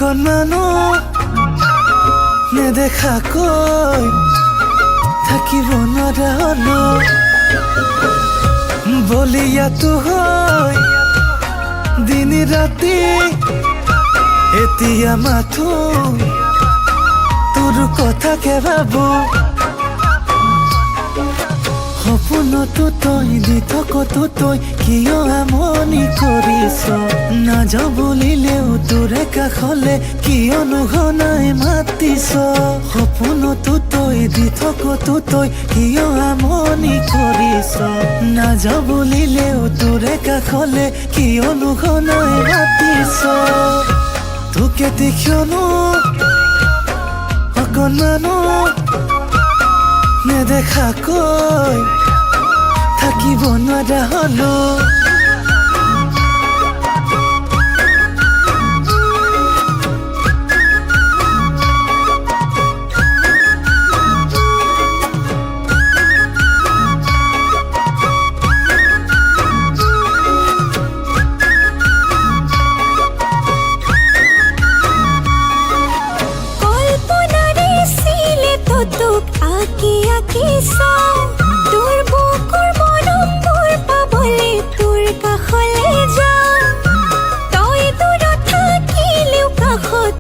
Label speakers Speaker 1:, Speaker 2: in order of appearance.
Speaker 1: অকণমানো নেদেখাকৈ থাকিব নোৱাৰা হলো বলিয়াতো হয় দিন ৰাতি এতিয়া মাথো তোৰ কথাকে ভাবো সপোনতো তই দি থকতো তই কিয় আমনি কৰিছ নাযাওঁ বুলিলেও তোৰে কাষলে কিয়নো ঘনাই মাতিছ সপোনতো তই দি থকতো তই কিয় আমনি কৰিছ নাযাওঁ বুলিলেও তোৰে কাষলে কিয়নো ঘনাই মাতিছ তোকে দেখিনো অকণমানো নেদেখাকৈ থাকিব নোৱাৰা হলো